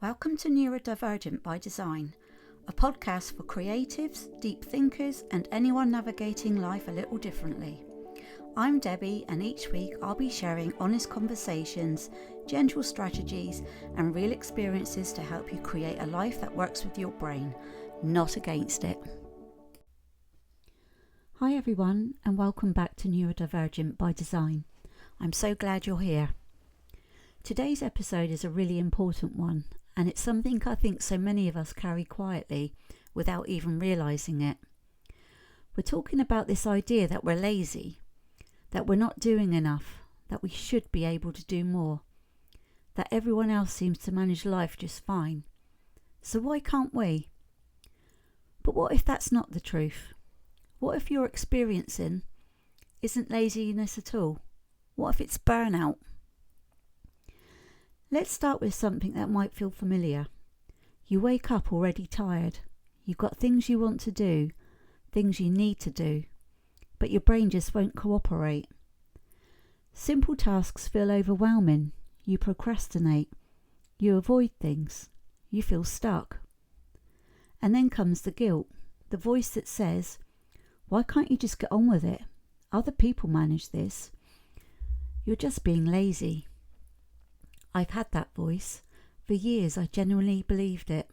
Welcome to NeuroDivergent by Design, a podcast for creatives, deep thinkers, and anyone navigating life a little differently. I'm Debbie, and each week I'll be sharing honest conversations, gentle strategies, and real experiences to help you create a life that works with your brain, not against it. Hi everyone, and welcome back to NeuroDivergent by Design. I'm so glad you're here. Today's episode is a really important one, and it's something I think so many of us carry quietly without even realising it. We're talking about this idea that we're lazy, that we're not doing enough, that we should be able to do more, that everyone else seems to manage life just fine. So why can't we? But what if that's not the truth? What if you're experiencing isn't laziness at all? What if it's burnout? Let's start with something that might feel familiar. You wake up already tired. You've got things you want to do, things you need to do, but your brain just won't cooperate. Simple tasks feel overwhelming. You procrastinate. You avoid things. You feel stuck. And then comes the guilt, the voice that says, "Why can't you just get on with it? Other people manage this. You're just being lazy." I've had that voice. For years I genuinely believed it.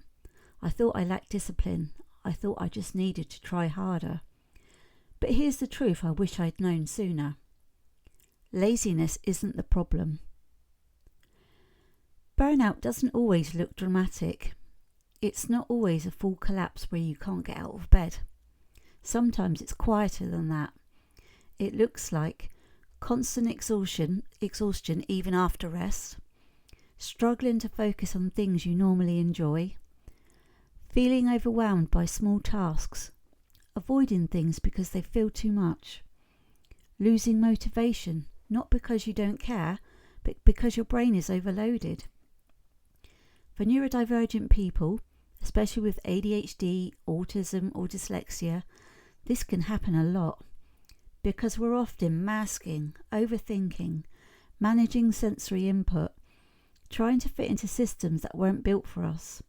I thought I lacked discipline. I thought I just needed to try harder. But here's the truth I wish I'd known sooner. Laziness isn't the problem. Burnout doesn't always look dramatic. It's not always a full collapse where you can't get out of bed. Sometimes it's quieter than that. It looks like constant exhaustion even after rest, struggling to focus on things you normally enjoy, feeling overwhelmed by small tasks, avoiding things because they feel too much, losing motivation, not because you don't care, but because your brain is overloaded. For neurodivergent people, especially with ADHD, autism or dyslexia, this can happen a lot because we're often masking, overthinking, managing sensory input, trying to fit into systems that weren't built for us.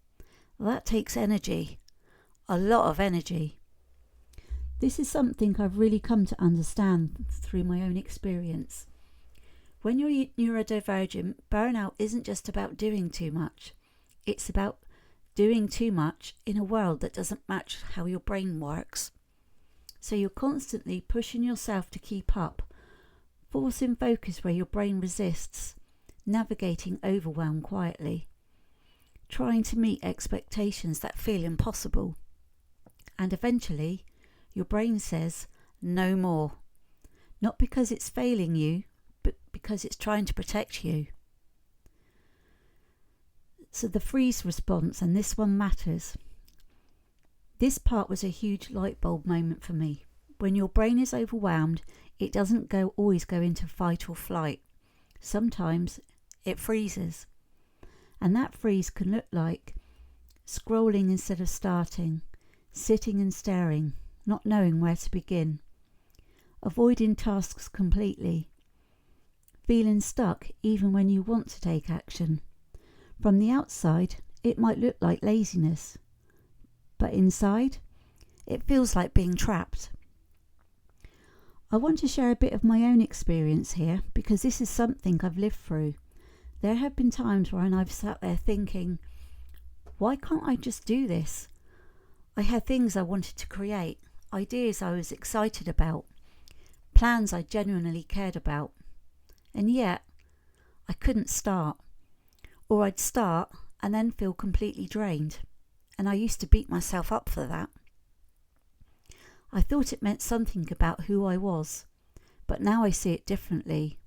That takes energy, a lot of energy. This is something I've really come to understand through my own experience. When you're neurodivergent, burnout isn't just about doing too much. It's about doing too much in a world that doesn't match how your brain works. So you're constantly pushing yourself to keep up, forcing focus where your brain resists, navigating overwhelm quietly, trying to meet expectations that feel impossible. And eventually, your brain says, no more. Not because it's failing you, but because it's trying to protect you. So the freeze response, and this one matters. This part was a huge light bulb moment for me. When your brain is overwhelmed, it doesn't always go into fight or flight. Sometimes it freezes. And that freeze can look like scrolling instead of starting, sitting and staring, not knowing where to begin, avoiding tasks completely, feeling stuck even when you want to take action. From the outside, it might look like laziness, but inside, it feels like being trapped. I want to share a bit of my own experience here because this is something I've lived through. There have been times when I've sat there thinking, why can't I just do this? I had things I wanted to create, ideas I was excited about, plans I genuinely cared about, and yet I couldn't start. Or I'd start and then feel completely drained, and I used to beat myself up for that. I thought it meant something about who I was, but now I see it differently.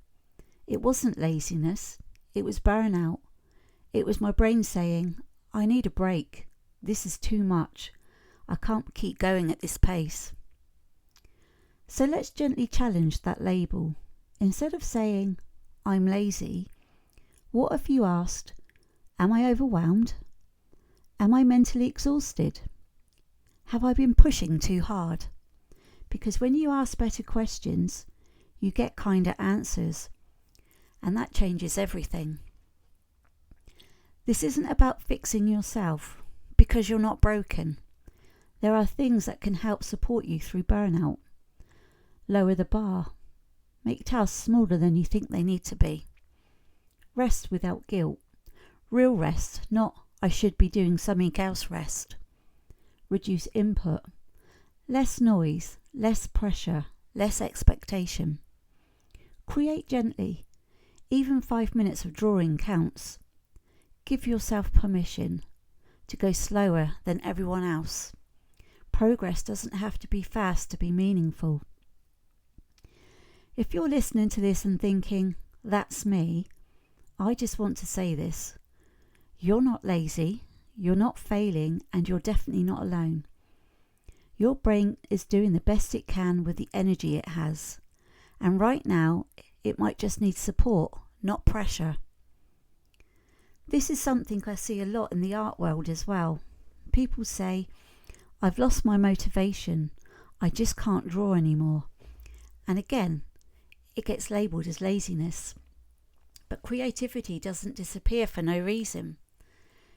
It wasn't laziness. It was burnout. It was my brain saying, I need a break. This is too much. I can't keep going at this pace. So let's gently challenge that label. Instead of saying, I'm lazy, what if you asked, am I overwhelmed? Am I mentally exhausted? Have I been pushing too hard? Because when you ask better questions, you get kinder answers. And that changes everything. This isn't about fixing yourself, because you're not broken. There are things that can help support you through burnout. Lower the bar. Make tasks smaller than you think they need to be. Rest without guilt. Real rest, not I should be doing something else rest. Reduce input. Less noise, less pressure, less expectation. Create gently. Even 5 minutes of drawing counts. Give yourself permission to go slower than everyone else. Progress doesn't have to be fast to be meaningful. If you're listening to this and thinking, that's me, I just want to say this. You're not lazy, you're not failing, and you're definitely not alone. Your brain is doing the best it can with the energy it has. And right now, it might just need support, not pressure. This is something I see a lot in the art world as well. People say, I've lost my motivation. I just can't draw anymore. And again, it gets labelled as laziness. But creativity doesn't disappear for no reason.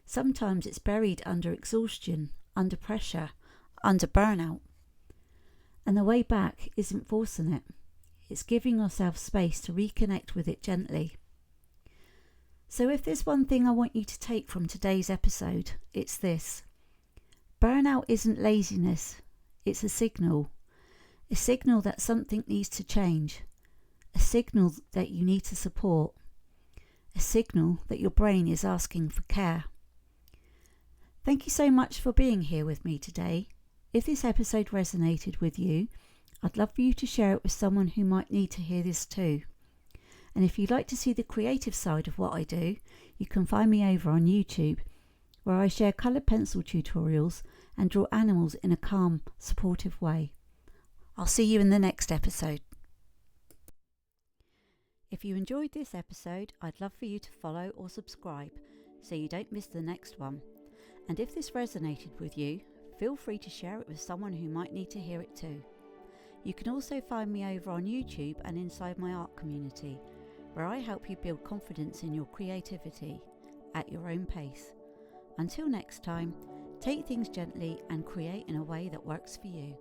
Sometimes it's buried under exhaustion, under pressure, under burnout. And the way back isn't forcing it. It's giving yourself space to reconnect with it gently. So if there's one thing I want you to take from today's episode, it's this. Burnout isn't laziness, it's a signal that something needs to change, a signal that you need to support, a signal that your brain is asking for care. Thank you so much for being here with me today. If this episode resonated with you, I'd love for you to share it with someone who might need to hear this too. And if you'd like to see the creative side of what I do, you can find me over on YouTube, where I share coloured pencil tutorials and draw animals in a calm, supportive way. I'll see you in the next episode. If you enjoyed this episode, I'd love for you to follow or subscribe so you don't miss the next one. And if this resonated with you, feel free to share it with someone who might need to hear it too. You can also find me over on YouTube and inside my art community, where I help you build confidence in your creativity at your own pace. Until next time, take things gently and create in a way that works for you.